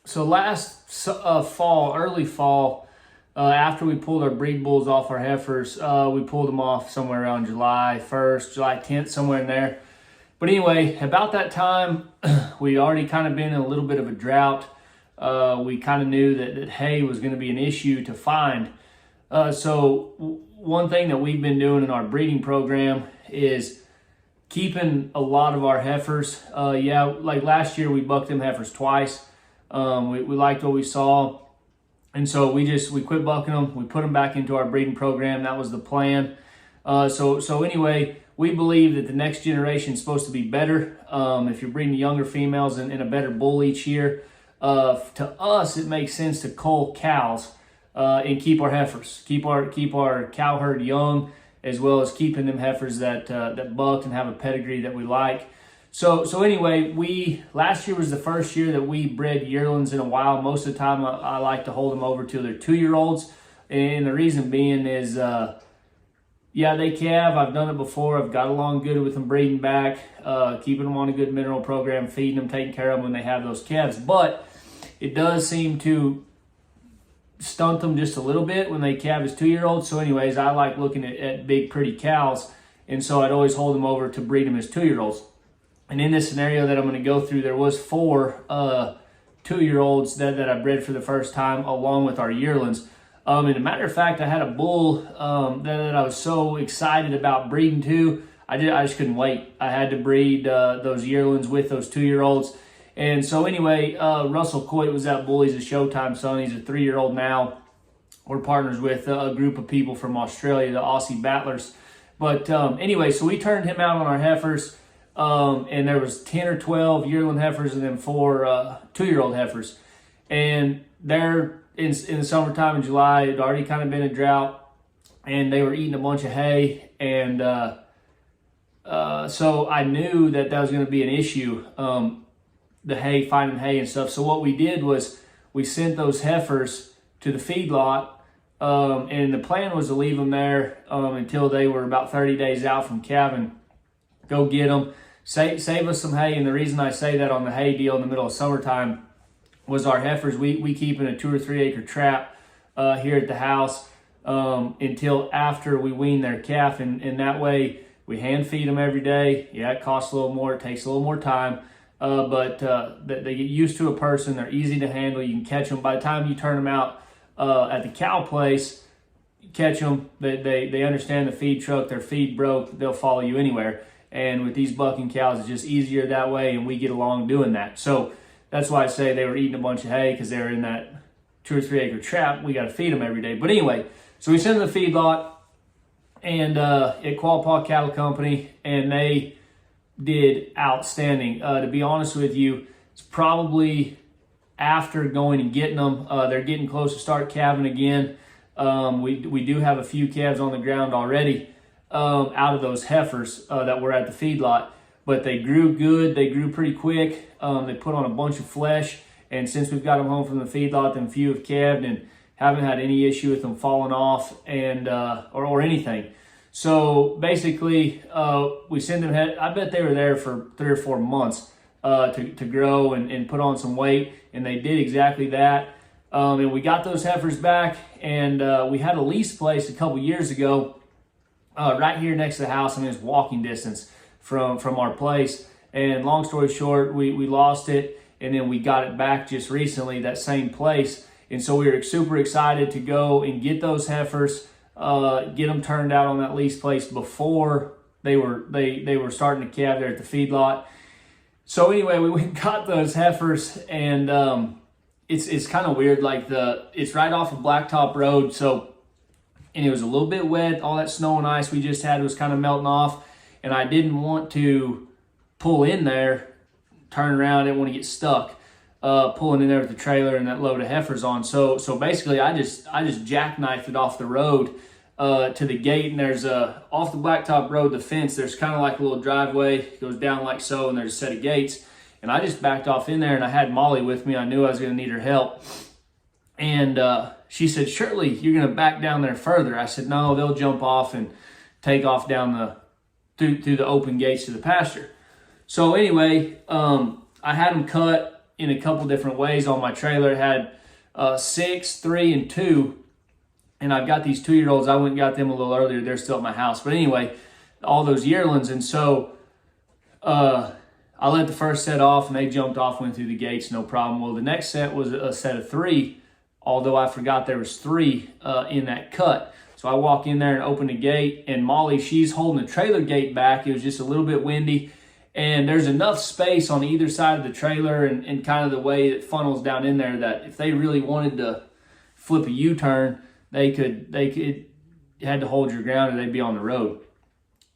So last fall, early fall, after we pulled our breed bulls off our heifers, we pulled them off somewhere around July 1st, July 10th, somewhere in there. But anyway, about that time, we'd already kind of been in a little bit of a drought. We kind of knew that hay was going to be an issue to find. So one thing that we've been doing in our breeding program is keeping a lot of our heifers. Like last year, we bucked them heifers twice. We liked what we saw. And so we quit bucking them. We put them back into our breeding program. That was the plan. So anyway, we believe that the next generation is supposed to be better. If you're breeding younger females and a better bull each year, to us, it makes sense to cull cows and keep our heifers, keep our cow herd young, as well as keeping them heifers that buck and have a pedigree that we like. So anyway, last year was the first year that we bred yearlings in a while. Most of the time, I like to hold them over till they're 2-year-olds, and the reason being is, they calve. I've done it before. I've got along good with them breeding back, keeping them on a good mineral program, feeding them, taking care of them when they have those calves. But it does seem to stunt them just a little bit when they calve as 2-year-olds. So anyways, I like looking at big, pretty cows, and so I'd always hold them over to breed them as 2-year-olds. And in this scenario that I'm going to go through, there was 4 2-year-olds that I bred for the first time, along with our yearlings. And a matter of fact, I had a bull that I was so excited about breeding to. I just couldn't wait. I had to breed those yearlings with those 2-year-olds. And so anyway, Russell Coit was that bull. He's a Showtime son. He's a 3-year-old now. We're partners with a group of people from Australia, the Aussie Battlers. But anyway, so we turned him out on our heifers. And there was 10 or 12 yearling heifers and then 4 2-year-old heifers. And they're in the summertime in July, it had already kind of been a drought, and they were eating a bunch of hay. And so I knew that was going to be an issue, the hay, finding hay and stuff. So what we did was we sent those heifers to the feedlot, and the plan was to leave them there until they were about 30 days out from calving. Go get them, save us some hay. And the reason I say that on the hay deal in the middle of summertime was our heifers, we keep in a 2 or 3 acre trap here at the house until after we wean their calf. And that way we hand feed them every day. Yeah, it costs a little more. It takes a little more time. But they get used to a person. They're easy to handle. You can catch them. By the time you turn them out at the cow place, you catch them. They understand the feed truck. Their feed broke. They'll follow you anywhere. And with these bucking cows, it's just easier that way, and we get along doing that. So that's why I say they were eating a bunch of hay, because they were in that 2 or 3 acre trap. We got to feed them every day. But anyway, so we sent them to the feedlot and at Qualpaw Cattle Company, and they did outstanding. To be honest with you, it's probably after going and getting them, they're getting close to start calving again. We do have a few calves on the ground already out of those heifers that were at the feedlot. But they grew good. They grew pretty quick. They put on a bunch of flesh. And since we've got them home from the feedlot, them few have calved and haven't had any issue with them falling off and or anything. So basically, we send them. I bet they were there for 3 or 4 months to grow and put on some weight. And they did exactly that. And we got those heifers back. And we had a lease place a couple years ago right here next to the house. I mean, it's walking distance from our place. And long story short, we lost it, and then we got it back just recently, that same place. And so we were super excited to go and get those heifers, get them turned out on that lease place before they were starting to calve there at the feedlot. So anyway, we went and got those heifers, and it's kind of weird. Like it's right off of Blacktop Road, and it was a little bit wet. All that snow and ice we just had was kind of melting off. And I didn't want to pull in there, turn around. I didn't want to get stuck pulling in there with the trailer and that load of heifers on. So basically, I just jackknifed it off the road to the gate. And there's off the Blacktop Road, the fence. There's kind of like a little driveway. It goes down like so, and there's a set of gates. And I just backed off in there, and I had Molly with me. I knew I was going to need her help. And she said, "Surely you're going to back down there further." I said, "No, they'll jump off and take off down through the open gates to the pasture." So anyway, I had them cut in a couple different ways on my trailer. It had 6, 3, and 2. And I've got these 2-year-olds. I went and got them a little earlier. They're still at my house. But anyway, all those yearlings. And so I let the first set off, and they jumped off, went through the gates, no problem. Well, the next set was a set of 3, although I forgot there was 3 in that cut. So I walk in there and open the gate, and Molly, she's holding the trailer gate back. It was just a little bit windy, and there's enough space on either side of the trailer and kind of the way it funnels down in there that if they really wanted to flip a U-turn, they could you had to hold your ground or they'd be on the road.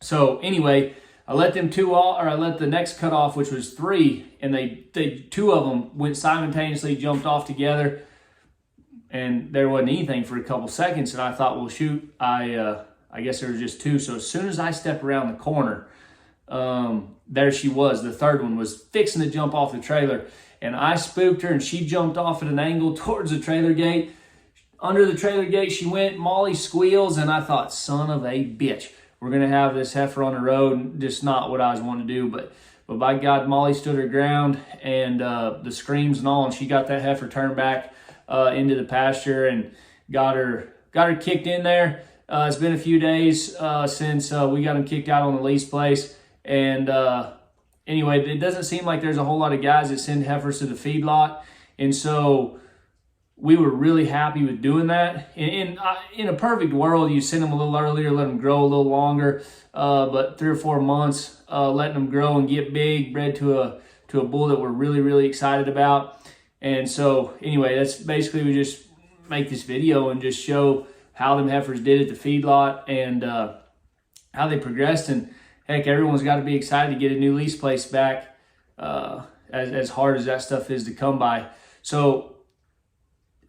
So anyway, I let them 2 off, or I let the next cut off, which was 3, and they 2 of them went simultaneously, jumped off together, and there wasn't anything for a couple seconds. And I thought, well, shoot, I guess there was just 2. So as soon as I step around the corner, there she was. The third one was fixing to jump off the trailer, and I spooked her, and she jumped off at an angle towards the trailer gate. Under the trailer gate she went. Molly squeals, and I thought, son of a bitch, we're going to have this heifer on the road. Just not what I was wanting to do, but by God, Molly stood her ground, and the screams and all, and she got that heifer turned back into the pasture and got her kicked in there. It's been a few days since we got them kicked out on the lease place, and anyway, it doesn't seem like there's a whole lot of guys that send heifers to the feedlot, and so we were really happy with doing that. In a perfect world, you send them a little earlier, let them grow a little longer, but 3 or 4 months, letting them grow and get big, bred to a bull that we're really, really excited about. And so anyway, that's basically, we just make this video and just show how them heifers did at the feedlot and how they progressed. And heck, everyone's got to be excited to get a new lease place back, as hard as that stuff is to come by. So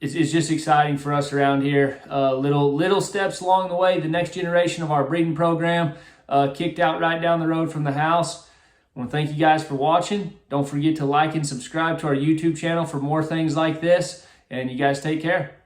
it's just exciting for us around here. Little steps along the way. The next generation of our breeding program kicked out right down the road from the house. I want to thank you guys for watching. Don't forget to like and subscribe to our YouTube channel for more things like this. And you guys take care.